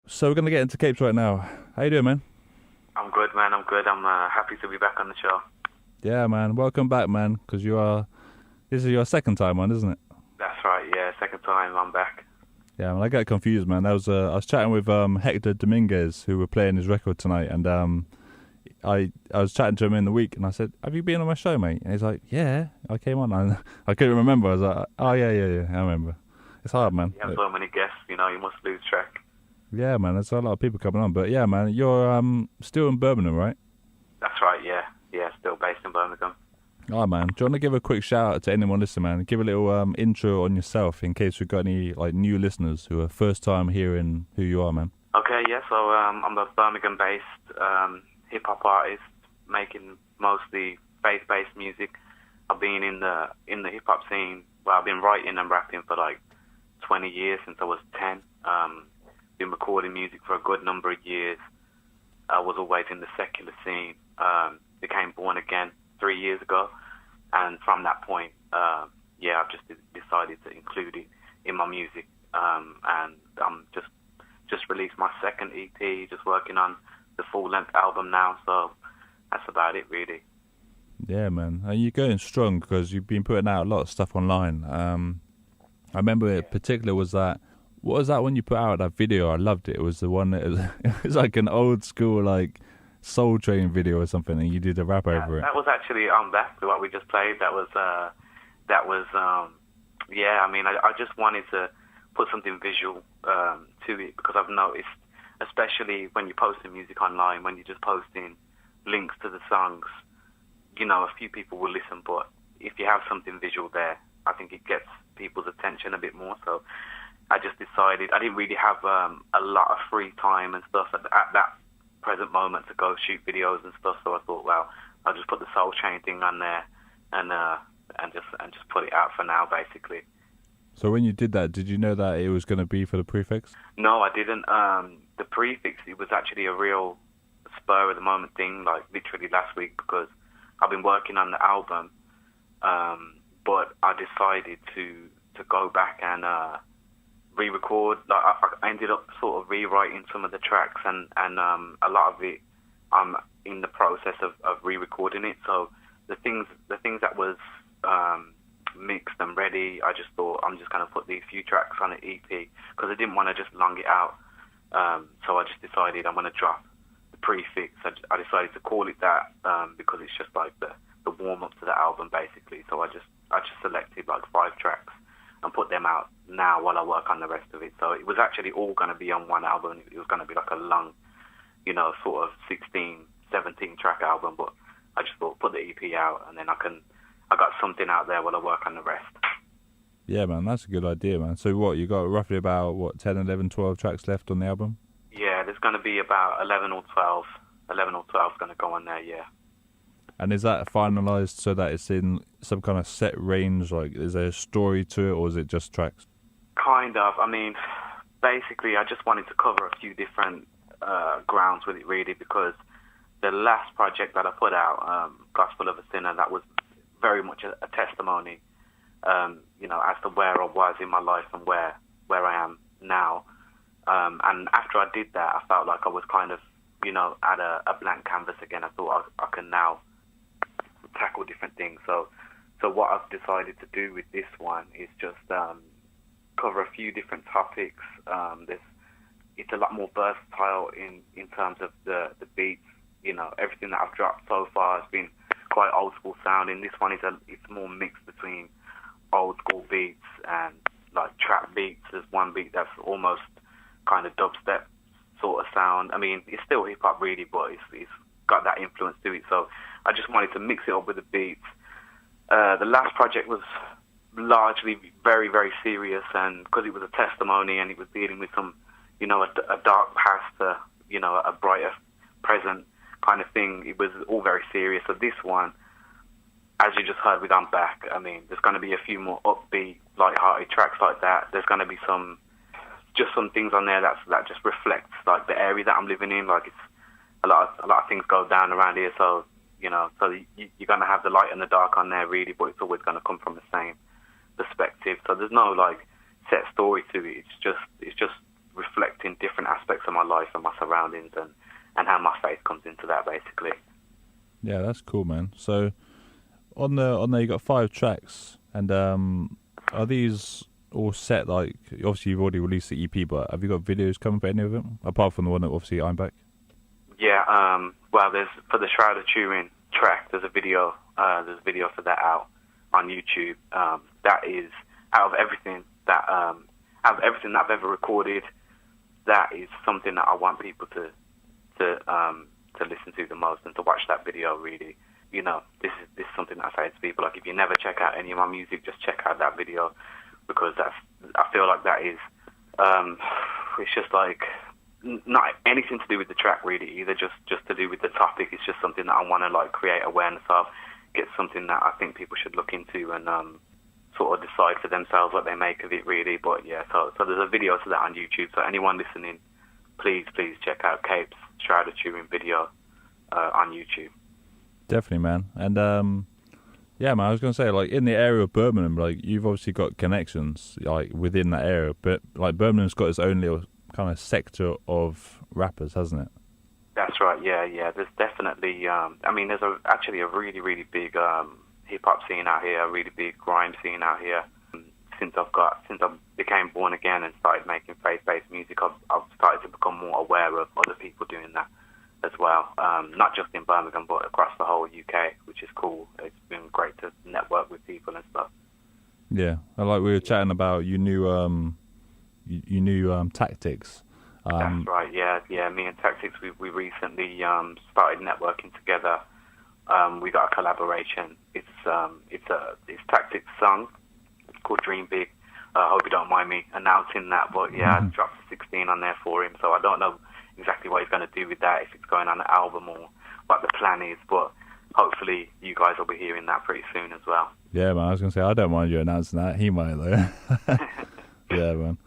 So we're gonna get into Capes right now. How you doing, man? I'm good, man. I'm good. I'm happy to be back on the show. Yeah, man. Welcome back, man. Because you are. This is your second time on, isn't it? That's right. Yeah, second time I'm back. Yeah, man. I got confused, man. I was chatting with Hector Dominguez, who were playing his record tonight, and I was chatting to him in the week, and I said, "Have you been on my show, mate?" And he's like, "Yeah, I came on." And I couldn't remember. I was like, "Oh yeah. I remember." It's hard, man. You have so many guests, you must lose track. Yeah, man. There's a lot of people coming on, but yeah, man. You're still in Birmingham, right? That's right. Yeah, yeah. Still based in Birmingham. Oh man, do you want to give a quick shout out to anyone listening, man? Give a little intro on yourself in case we've got any new listeners who are first time hearing who you are, man. Okay. Yeah. So I'm a Birmingham-based hip hop artist, making mostly faith-based music. I've been in the hip hop scene. Well, I've been writing and rapping for like 20 years since I was 10. Been recording music for a good number of years. I was always in the secular scene. Became born again 3 years ago, and from that point, I've just decided to include it in my music. And I'm just released my second EP. Just working on the full-length album now. So that's about it, really. Yeah, man. And you're going strong because you've been putting out a lot of stuff online. I remember in particular was that. What was that when you put out that video? I loved it. It was the one that it was like an old school Soul Train video or something, and you did a rap over it. That was actually on back to what we just played. I mean, I just wanted to put something visual to it because I've noticed, especially when you're posting music online, when you're just posting links to the songs, a few people will listen, but if you have something visual there, I think it gets people's attention a bit more. So I just decided I didn't really have a lot of free time and stuff at that present moment to go shoot videos and stuff. So I thought, well, I'll just put the Soul Chain thing on there and just put it out for now, basically. So when you did that, did you know that it was going to be for the prefix? No, I didn't. The prefix, it was actually a real spur of the moment thing, like literally last week, because I've been working on the album, but I decided to go back and re-record. I ended up sort of rewriting some of the tracks, and a lot of it I'm in the process of re-recording it. So the things that was mixed and ready, I just thought I'm just going to put these few tracks on an EP because I didn't want to just long it out. So I just decided I'm going to drop the prefix. I decided to call it that because it's just like the warm-up to the album, basically. So I just selected like 5 tracks and put them out now while I work on the rest of it. So it was actually all going to be on one album. It was going to be like a long, sort of 16, 17 track album, but I just thought put the EP out and then I got something out there while I work on the rest. Yeah, man, that's a good idea, man. So what, you got roughly about 10, 11, 12 tracks left on the album? Yeah, there's going to be about 11 or 12. 11 or 12 is going to go on there, yeah. And is that finalised so that it's in some kind of set range? Like, is there a story to it, or is it just tracks? Kind of. I mean, basically, I just wanted to cover a few different grounds with it, really, because the last project that I put out, Gospel of a Sinner, that was very much a testimony, as to where I was in my life and where I am now. And after I did that, I felt like I was kind of, at a blank canvas again. I thought I can now tackle different things. So what I've decided to do with this one is just cover a few different topics. It's a lot more versatile in terms of the beats. Everything that I've dropped so far has been quite old school sounding. This one it's more mixed between old school beats and like trap beats. There's one beat that's almost kind of dubstep sort of sound. I mean, it's still hip hop really, but it's got that influence to it. So I just wanted to mix it up with the beats. The last project was largely very, very serious, and because it was a testimony and it was dealing with some, a dark past, a brighter present kind of thing, it was all very serious. So this one, as you just heard with I'm Back, I mean, there's going to be a few more upbeat, light-hearted tracks like that. There's going to be some things on there that just reflects like the area that I'm living in. Like it's a lot of things go down around here, so you're going to have the light and the dark on there really, but it's always going to come from the same perspective. So there's no like set story to it. It's just reflecting different aspects of my life and my surroundings, and how my faith comes into that, basically. Yeah, that's cool, man. So on there you got 5 tracks, and are these all set? Like, obviously you've already released the EP, but have you got videos coming for any of them apart from the one that obviously I'm Back? Yeah, well, there's for the Shroud of Turin track. There's a video. There's a video for that out on YouTube. That is out of everything that I've ever recorded. That is something that I want people to listen to the most and to watch that video. Really, you know, this is something that I say to people. Like, if you never check out any of my music, just check out that video, because I feel like that is it's just like not anything to do with the track really either, just to do with the topic. It's just something that I want to like create awareness of, get something that I think people should look into and sort of decide for themselves what they make of it really. But yeah, so there's a video to that on YouTube, so anyone listening, please check out Kapes Shroud of Turin video on YouTube. Definitely, man. And yeah, man, I was gonna say, like, in the area of Birmingham, like, you've obviously got connections like within that area, but like Birmingham's got its own little kind of sector of rappers, hasn't it? That's right. Yeah. There's definitely. I mean, there's actually a really, really big hip hop scene out here, a really big grime scene out here. Since I became born again and started making faith-based music, I've started to become more aware of other people doing that as well. Not just in Birmingham, but across the whole UK, which is cool. It's been great to network with people and stuff. Yeah, like we were chatting about, you knew Tactics. That's right. Yeah. Me and Tactics, we recently started networking together. We got a collaboration. It's Tactics' song. It's called Dream Big. I hope you don't mind me announcing that, but yeah, I dropped 16 on there for him, so I don't know exactly what he's going to do with that, if it's going on the album or what the plan is, but hopefully you guys will be hearing that pretty soon as well. Yeah, man, I was going to say, I don't mind you announcing that. He might, though. Yeah, man.